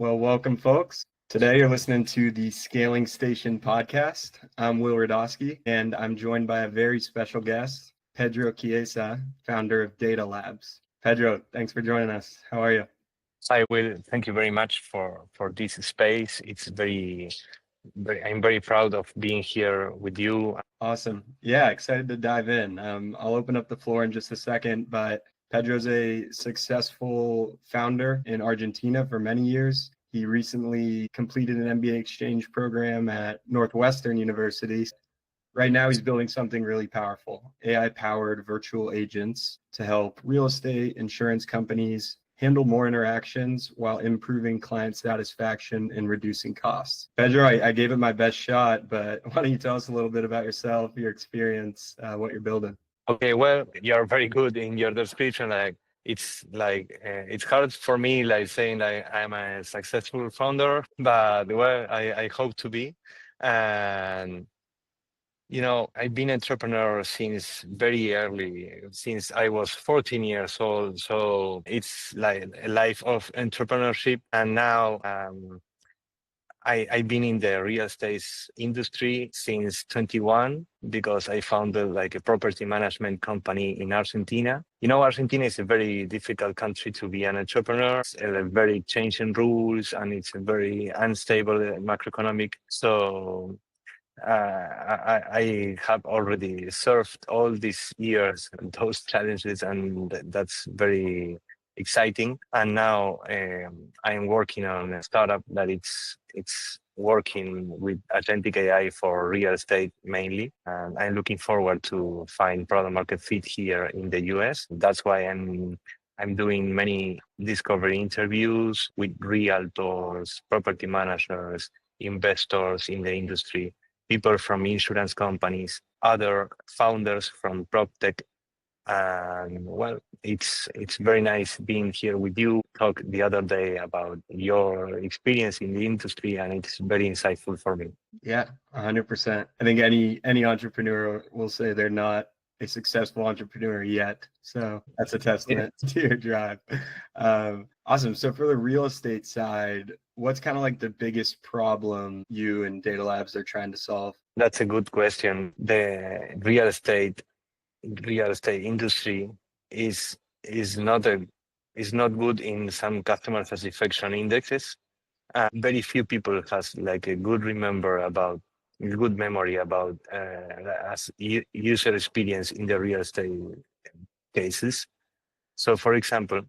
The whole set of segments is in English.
Well, welcome, folks. Today, you're listening to the Scaling Station podcast. I'm Will Radosky, and I'm joined by a very special guest, Pedro Chiesa, founder of Dedalabs. Pedro, thanks for joining us. How are you? Hi, Will. Thank you very much for this space. It's I'm very proud of being here with you. Awesome. Yeah, excited to dive in. I'll open up the floor in just a second, but Pedro's a successful founder in Argentina for many years. He recently completed an MBA exchange program at Northwestern University. Right now, he's building something really powerful, AI-powered virtual agents to help real estate, insurance companies handle more interactions while improving client satisfaction and reducing costs. Pedro, I gave it my best shot, but why don't you tell us a little bit about yourself, your experience, what you're building? Okay, well, you're very good in your description. It's hard for me saying I'm a successful founder, but well, I hope to be. And I've been entrepreneur since very early, since I was 14 years old. So it's like a life of entrepreneurship. And now I've been in the real estate industry since 21 because I founded like a property management company in Argentina. Argentina is a very difficult country to be an entrepreneur. It's very changing rules and it's a very unstable macroeconomic. So I have already served all these years those challenges, and that's very exciting. And now I'm working on a startup that it's working with agentic AI for real estate mainly, and I'm looking forward to find product market fit here in the US. That's why I'm doing many discovery interviews with realtors, property managers, investors in the industry, people from insurance companies, other founders from PropTech. And well, it's very nice being here with you. Talked the other day about your experience in the industry, and it's very insightful for me. Yeah, 100%. I think any entrepreneur will say they're not a successful entrepreneur yet. So that's a testament to your drive. Awesome. So for the real estate side, what's kind of like the biggest problem you and Dedalabs are trying to solve? That's a good question. The real estate industry is not good in some customer satisfaction indexes. Very few people has like a good memory about user experience in the real estate cases. So, for example, real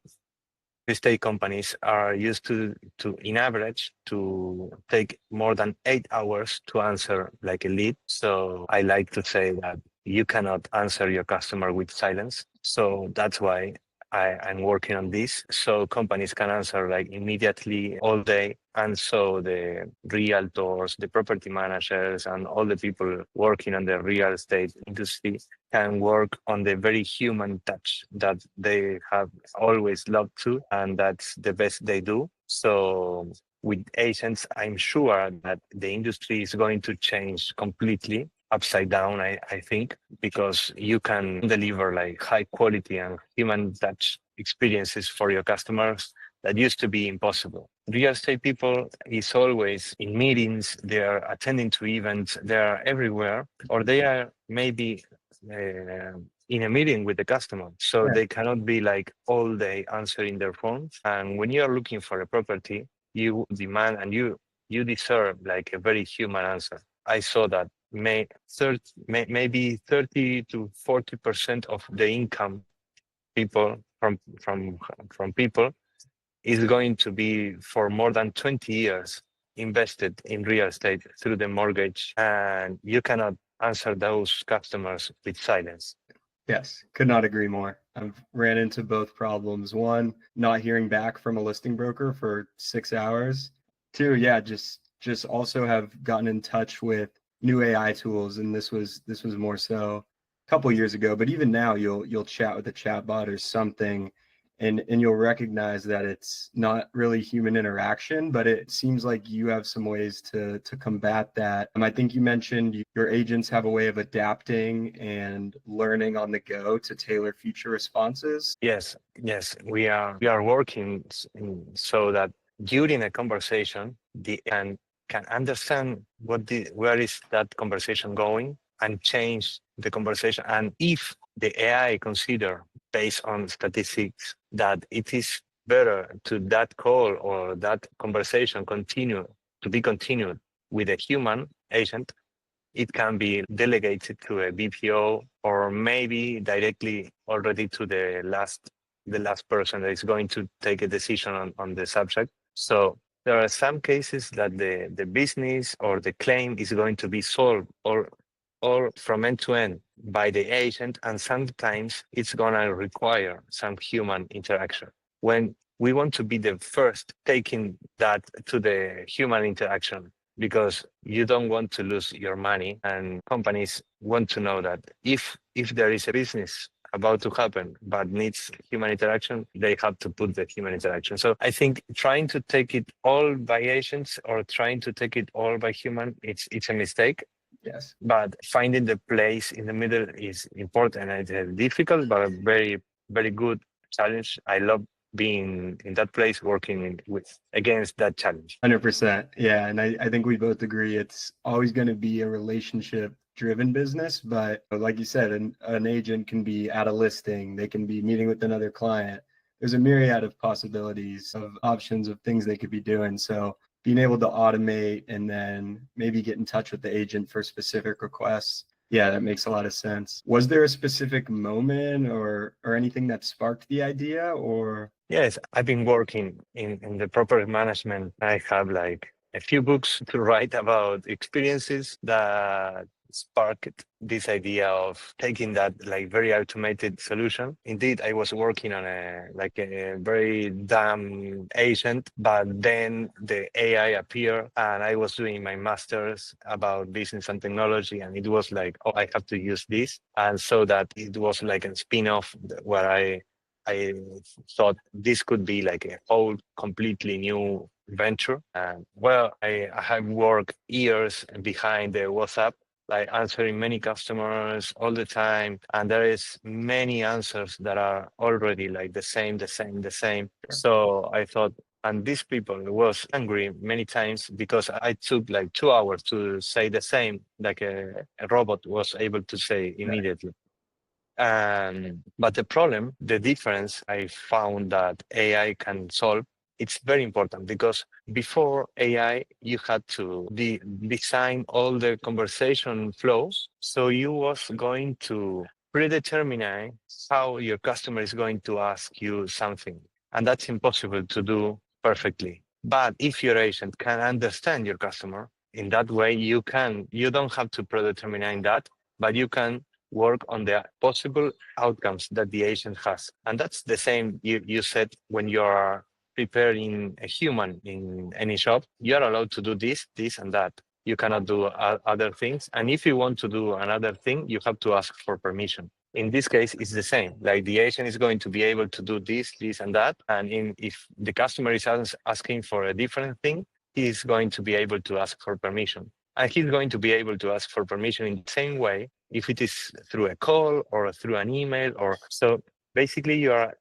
estate companies are used to in average to take more than 8 hours to answer like a lead. So I like to say that you cannot answer your customer with silence. So that's why I'm working on this. So companies can answer like immediately all day. And so the realtors, the property managers, and all the people working on the real estate industry can work on the very human touch that they have always loved to, and that's the best they do. So with agents, I'm sure that the industry is going to change completely upside down, I think, because you can deliver like high quality and human touch experiences for your customers that used to be impossible. Real estate people is always in meetings, they are attending to events, they are everywhere, or they are maybe in a meeting with the customer. So they cannot be like all day answering their phones. And when you are looking for a property, you demand and you deserve like a very human answer. I saw that maybe 30 to 40% of the income people from people is going to be for more than 20 years invested in real estate through the mortgage, and you cannot answer those customers with silence. Yes, could not agree more. I've ran into both problems. One, not hearing back from a listing broker for 6 hours. Two, yeah, just also have gotten in touch with new AI tools, and this was more so a couple years ago. But even now, you'll chat with a chatbot or something, and you'll recognize that it's not really human interaction, but it seems like you have some ways to combat that. I think you mentioned your agents have a way of adapting and learning on the go to tailor future responses. Yes, we are working so that during a conversation, can understand where is that conversation going and change the conversation. And if the AI consider based on statistics that it is better to that call or that conversation be continued with a human agent, it can be delegated to a BPO or maybe directly already to the last person that is going to take a decision on the subject. So there are some cases that the business or the claim is going to be solved or from end to end by the agent, and sometimes it's going to require some human interaction. When we want to be the first taking that to the human interaction, because you don't want to lose your money, and companies want to know that if there is a business about to happen but needs human interaction, they have to put the human interaction. So I think trying to take it all by agents or trying to take it all by human, it's a mistake. Yes. But finding the place in the middle is important, and it's difficult but a very, very good challenge. I love being in that place, working against that challenge. 100%. Yeah. And I think we both agree it's always going to be a relationship driven business. But like you said, an agent can be at a listing, they can be meeting with another client. There's a myriad of possibilities of options of things they could be doing. So being able to automate and then maybe get in touch with the agent for specific requests. Yeah, that makes a lot of sense. Was there a specific moment or anything that sparked the idea or? Yes, I've been working in the property management. I have like a few books to write about experiences that sparked this idea of taking that like very automated solution. Indeed, I was working on a very dumb agent, but then the AI appeared and I was doing my master's about business and technology, and it was like, oh, I have to use this. And so that it was like a spin-off where I thought this could be like a whole completely new venture. And well, I have worked years behind the WhatsApp, like answering many customers all the time. And there is many answers that are already like the same. So I thought, and these people was angry many times because I took like 2 hours to say the same, like a robot was able to say immediately. But the difference I found that AI can solve, it's very important because before AI, you had to design all the conversation flows. So you was going to predetermine how your customer is going to ask you something. And that's impossible to do perfectly. But if your agent can understand your customer, in that way, you don't have to predetermine that, but you can work on the possible outcomes that the agent has. And that's the same you said when you are preparing a human in any shop, you are allowed to do this, and that. You cannot do other things. And if you want to do another thing, you have to ask for permission. In this case, it's the same. Like the agent is going to be able to do this, and that. And if the customer is asking for a different thing, he is going to be able to ask for permission. And he's going to be able to ask for permission in the same way if it is through a call or through an email. Or so basically you are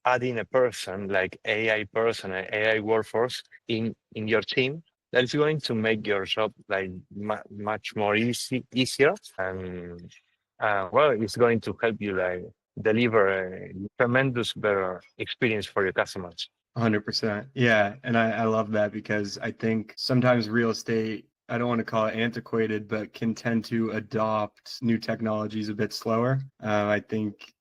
adding a person, like AI person, an AI workforce in your team that is going to make your job like much more easier. And well, it's going to help you like deliver a tremendous better experience for your customers. 100%. Yeah. And I love that because I think sometimes real estate, I don't want to call it antiquated, but can tend to adopt new technologies a bit slower. I think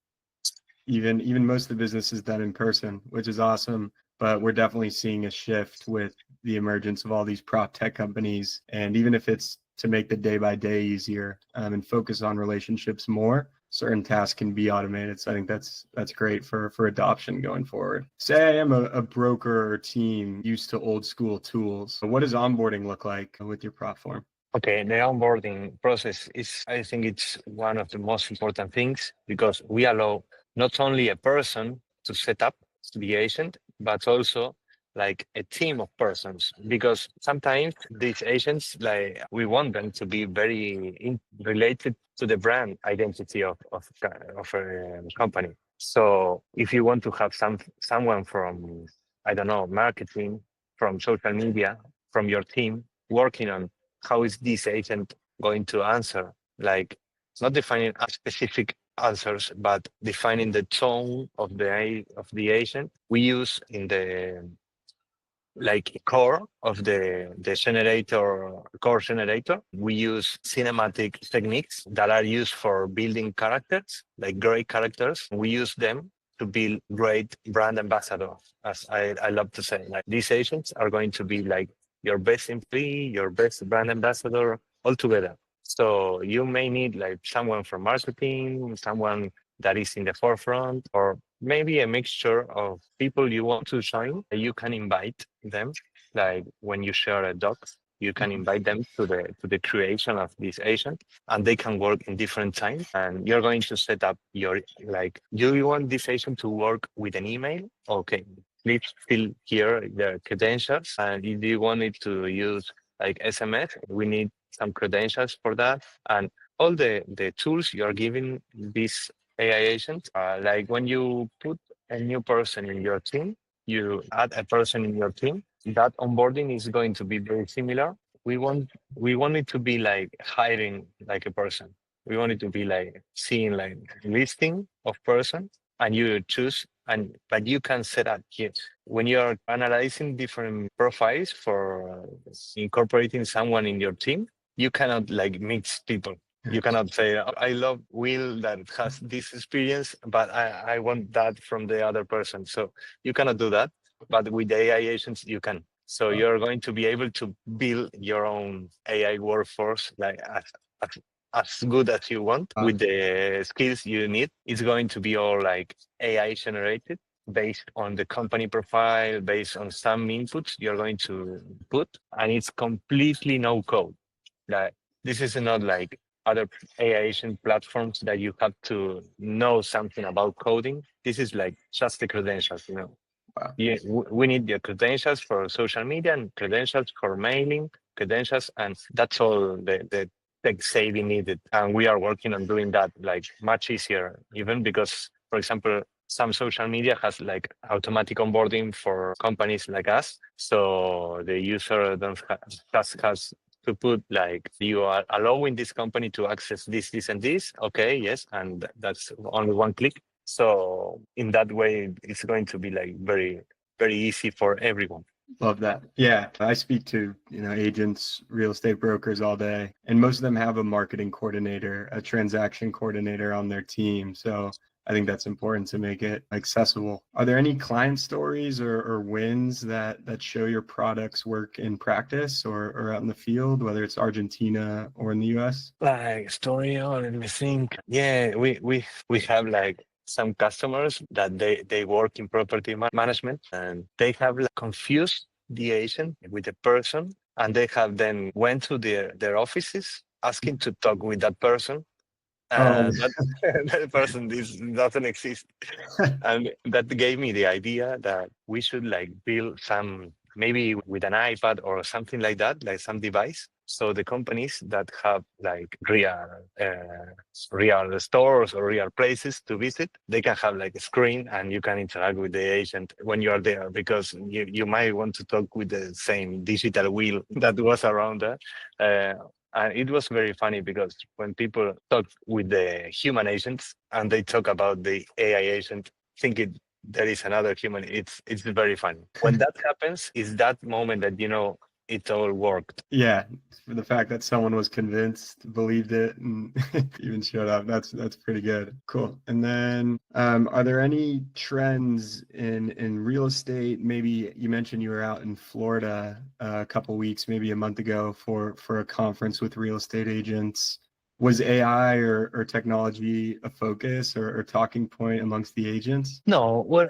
even most of the business is done in person, which is awesome. But we're definitely seeing a shift with the emergence of all these prop tech companies. And even if it's to make the day by day easier and focus on relationships more, certain tasks can be automated. So I think that's great for adoption going forward. Say I am a broker or team used to old school tools. What does onboarding look like with your platform? Okay, the onboarding process I think it's one of the most important things because we allow not only a person to set up the agent, but also like a team of persons, because sometimes these agents, like we want them to be very related to the brand identity of a company. So if you want to have someone from, I don't know, marketing, from social media, from your team, working on how is this agent going to answer, like not defining a specific answers, but defining the tone of the agent. We use in the like core of the generator, core generator. We use cinematic techniques that are used for building characters, like great characters. We use them to build great brand ambassadors, as I love to say. Like these agents are going to be like your best employee, your best brand ambassador all together. So you may need like someone from marketing, someone that is in the forefront, or maybe a mixture of people you want to join. You can invite them, like when you share a doc, you can invite them to the creation of this agent, and they can work in different times. And you're going to set up your like, do you want this agent to work with an email? Okay, please fill here the credentials. And if you want it to use like SMS, we need some credentials for that. And all the tools you're giving this AI agent, like when you put a new person in your team, you add a person in your team, that onboarding is going to be very similar. We want it to be like hiring like a person. We want it to be like seeing like listing of person, and you choose, and but you can set up here when you are analyzing different profiles for incorporating someone in your team. You cannot like mix people. You cannot say, I love Will that has this experience, but I want that from the other person. So you cannot do that. But with the AI agents, you can. So you're going to be able to build your own AI workforce like as, as good as you want with the skills you need. It's going to be all like AI generated based on the company profile, based on some inputs you're going to put, and it's completely no code. Like this is not like other AI agent platforms that you have to know something about coding. This is like just the credentials, you know. Wow. Yeah, we need the credentials for social media and credentials for mailing, credentials, and that's all the tech savvy needed. And we are working on doing that like much easier, even because, for example, some social media has like automatic onboarding for companies like us. So the user don't has to put like, you are allowing this company to access this, and this. Okay, yes. And that's only one click. So in that way, it's going to be like very, very easy for everyone. Love that. Yeah, I speak to, agents, real estate brokers all day, and most of them have a marketing coordinator, a transaction coordinator on their team. So I think that's important to make it accessible. Are there any client stories or wins that show your products work in practice or out in the field, whether it's Argentina or in the US? Like story, let me think. Yeah, we have like some customers that they work in property management, and they have like confused the agent with the person, and they have then went to their offices asking to talk with that person. Oh, That person doesn't exist. And that gave me the idea that we should like build some, maybe with an iPad or something like that, like some device. So the companies that have like real stores or real places to visit, they can have like a screen and you can interact with the agent when you are there, because you might want to talk with the same digital wheel that was around there. And it was very funny because when people talk with the human agents and they talk about the AI agent, thinking there is another human, it's very funny. When that happens, is that moment that it all worked. Yeah, for the fact that someone was convinced, believed it, and even showed up. That's pretty good. Cool. And then, are there any trends in real estate? Maybe you mentioned you were out in Florida a couple weeks, maybe a month ago, for a conference with real estate agents. Was AI or technology a focus or talking point amongst the agents? No, well,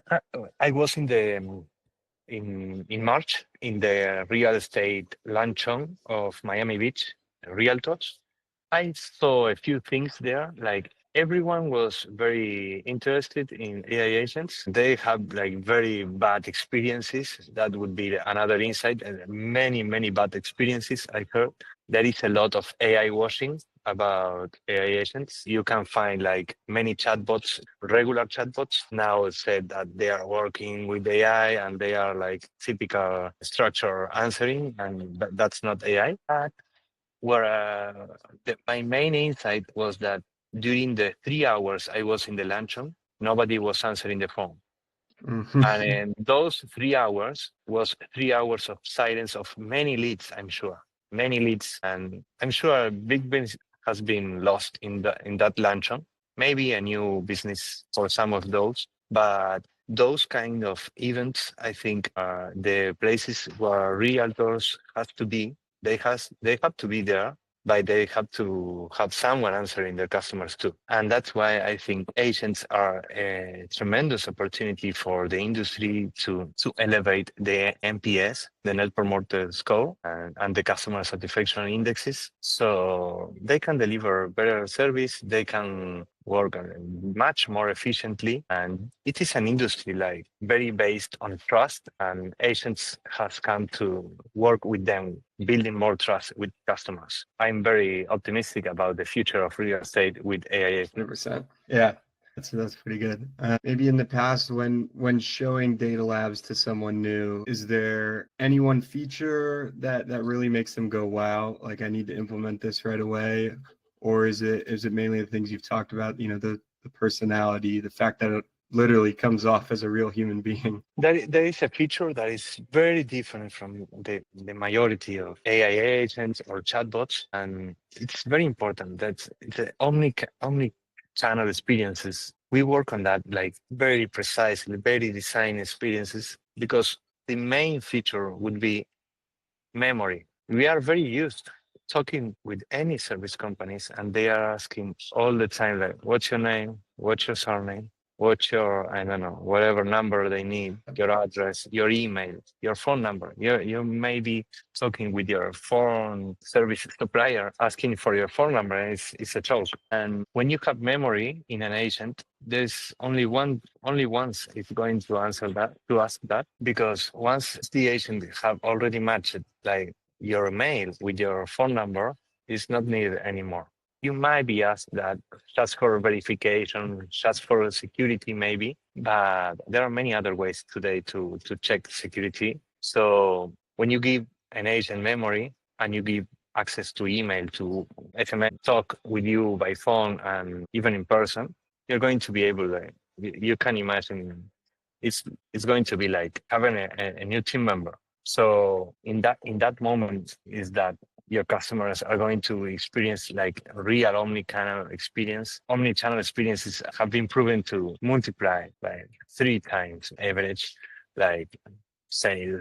I was in the in March in the real estate luncheon of Miami Beach, Realtors. I saw a few things there, like everyone was very interested in AI agents. They have like very bad experiences. That would be another insight. And many, many bad experiences I heard. There is a lot of AI washing about AI agents, you can find like many chatbots, regular chatbots now said that they are working with AI and they are like typical structure answering, and that's not AI. But where my main insight was that during the 3 hours I was in the luncheon, nobody was answering the phone. And in those 3 hours was 3 hours of silence of many leads, I'm sure. Many leads. And I'm sure a big business has been lost in that luncheon. Maybe a new business for some of those. But those kind of events, I think, are the places where realtors have to be. They have to be there, but they have to have someone answering their customers too. And that's why I think agents are a tremendous opportunity for the industry to elevate the NPS, the Net Promoter Score, and the customer satisfaction indexes. So they can deliver better service, they can work much more efficiently. And it is an industry like very based on trust, and agents has come to work with them, building more trust with customers. I'm very optimistic about the future of real estate with AI. 100%. Yeah. That's pretty good. Maybe in the past, when showing Dedalabs to someone new, is there any one feature that really makes them go, "Wow, like I need to implement this right away," or is it mainly the things you've talked about? You know, the personality, the fact that it literally comes off as a real human being. There is a feature that is very different from the majority of AI agents or chatbots, and it's very important. That's the omni channel experiences. We work on that like very precisely, very design experiences, because the main feature would be memory. We are very used talking with any service companies, and they are asking all the time, like, what's your name? What's your surname? What's your, I don't know, whatever number they need, your address, your email, your phone number. You may be talking with your phone service supplier asking for your phone number. And it's a joke. And when you have memory in an agent, there's only once it's going to answer that, to ask that, because once the agent have already matched like your mail with your phone number, it's not needed anymore. You might be asked that just for verification, just for security, maybe, but there are many other ways today to check security. So when you give an agent memory and you give access to email, to SMS, talk with you by phone and even in person, you're going to be able to, you can imagine it's going to be like having a new team member. So in that moment is that your customers are going to experience like a real omni-channel experience. Omni-channel experiences have been proven to multiply like 3 times average, like say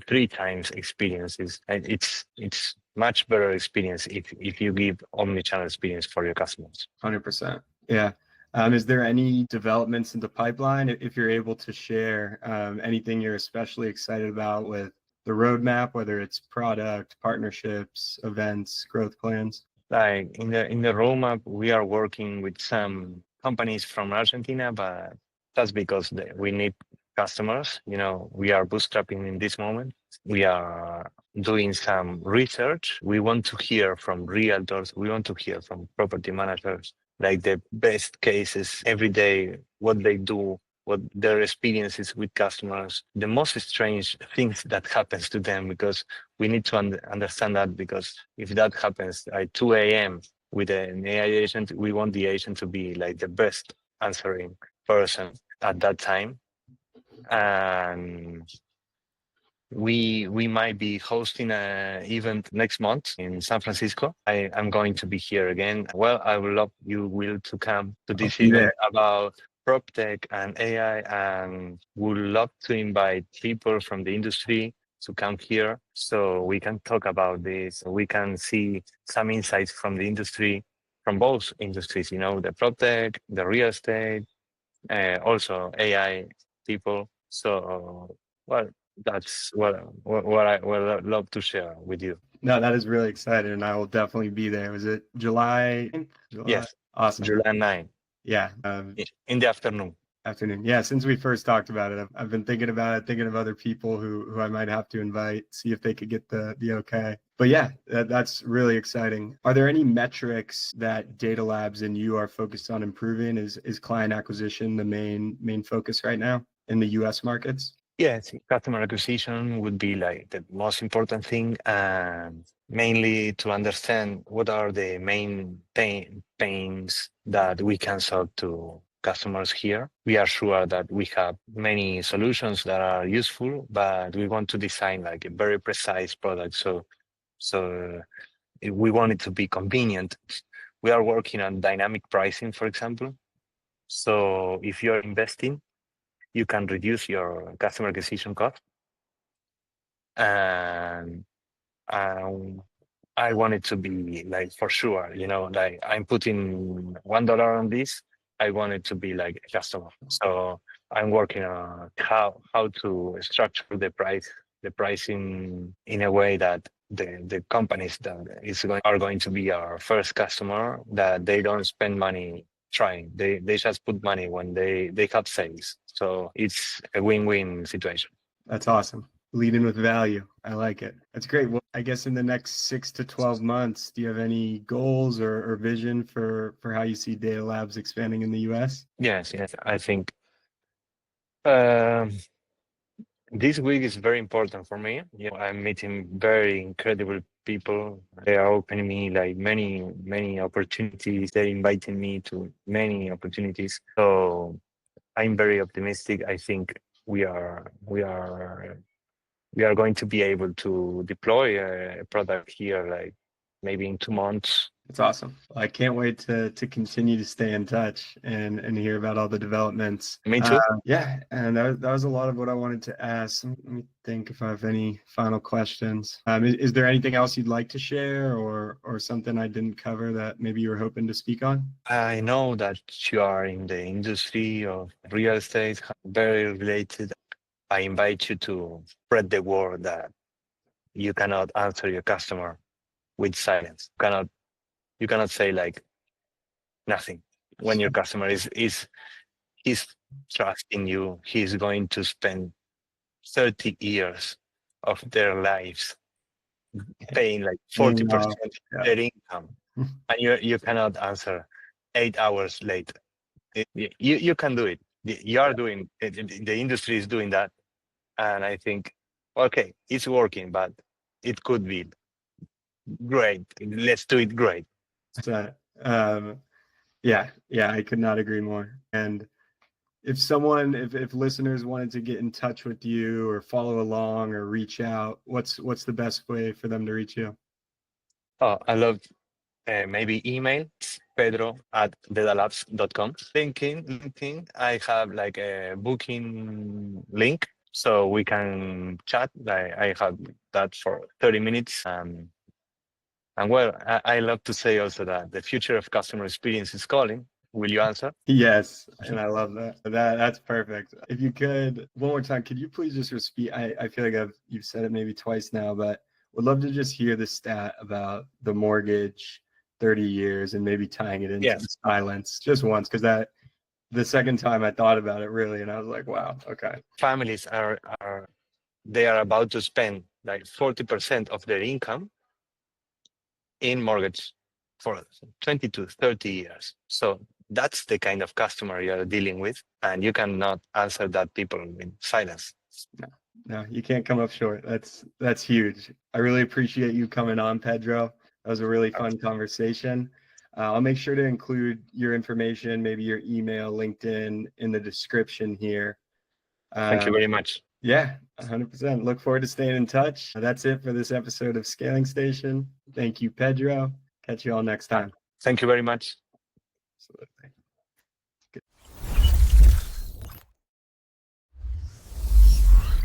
3 times experiences, and it's much better experience if you give omni-channel experience for your customers. 100%. Yeah. Is there any developments in the pipeline, if you're able to share anything you're especially excited about with the roadmap, whether it's product, partnerships, events, growth plans? Like in the roadmap, we are working with some companies from Argentina, but that's because we need customers. You know, we are bootstrapping in this moment. We are doing some research. We want to hear from realtors. We want to hear from property managers, like the best cases every day, what they do, what their experiences with customers, the most strange things that happens to them, because we need to understand that, because if that happens at 2 a.m. with an AI agent, we want the agent to be like the best answering person at that time. And we might be hosting an event next month in San Francisco. I'm going to be here again. Well, I would love you, Will, to come to this event about PropTech and AI, and would love to invite people from the industry to come here so we can talk about this. We can see some insights from the industry, from both industries, you know, the PropTech, the real estate, also AI people. So, well, that's what I would love to share with you. No, that is really exciting, and I will definitely be there. Was it July? Yes. Awesome. July 9. Yeah. In the afternoon. Afternoon. Yeah, since we first talked about it, I've been thinking about it, thinking of other people who I might have to invite, see if they could get the okay. But yeah, that's really exciting. Are there any metrics that Dedalabs and you are focused on improving? Is client acquisition the main focus right now in the US markets? Yes, customer acquisition would be like the most important thing, and mainly to understand what are the main pains that we can solve to customers here. We are sure that we have many solutions that are useful, but we want to design like a very precise product. So we want it to be convenient. We are working on dynamic pricing, for example. So if you're investing, you can reduce your customer acquisition cost. And I want it to be like for sure, like I'm putting $1 on this. I want it to be like a customer. So I'm working on how to structure the pricing in a way that the companies that are going to be our first customer, that they don't spend money trying. They just put money when they have sales. So it's a win-win situation. That's awesome. Leading with value. I like it. That's great. Well, I guess in the next 6 to 12 months, do you have any goals or vision for how you see Dedalabs expanding in the US? Yes. I think this week is very important for me. I'm meeting very incredible people. They are opening me like many opportunities. They're inviting me to many opportunities. So I'm very optimistic. I think we are going to be able to deploy a product here like maybe in 2 months. It's awesome. I can't wait to continue to stay in touch and hear about all the developments. Me too. Yeah, and that was a lot of what I wanted to ask. Let me think if I have any final questions. Is there anything else you'd like to share or something I didn't cover that maybe you were hoping to speak on? I know that you are in the industry of real estate, very related. I invite you to spread the word that you cannot answer your customer with silence. You cannot say like nothing when your customer is trusting you. He's going to spend 30 years of their lives paying like 40% of their income, and you cannot answer 8 hours late. You can do it. You are doing it. The industry is doing that, and I think, okay, it's working, but it could be great. Let's do it great. Yeah, I could not agree more. And if listeners wanted to get in touch with you or follow along or reach out, what's the best way for them to reach you? Oh, I love maybe email pedro@dedalabs.com. LinkedIn, I have like a booking link, so we can chat. I have that for 30 minutes. And well, I love to say also that the future of customer experience is calling. Will you answer? Yes, and I love that. That's perfect. If you could, one more time, could you please just repeat? I feel like you've said it maybe twice now, but would love to just hear the stat about the mortgage, 30 years, and maybe tying it into the silence just once, because the second time I thought about it really, and I was like, wow, okay. Families are about to spend like 40% of their income in mortgage for 20 to 30 years. So that's the kind of customer you're dealing with, and you cannot answer that people in silence. No, you can't come up short. That's huge. I really appreciate you coming on, Pedro. That was a really fun conversation. I'll make sure to include your information, maybe your email, LinkedIn in the description here. Thank you very much. Yeah, 100%. Look forward to staying in touch. That's it for this episode of Scaling Station. Thank you, Pedro. Catch you all next time. Thank you very much. Absolutely.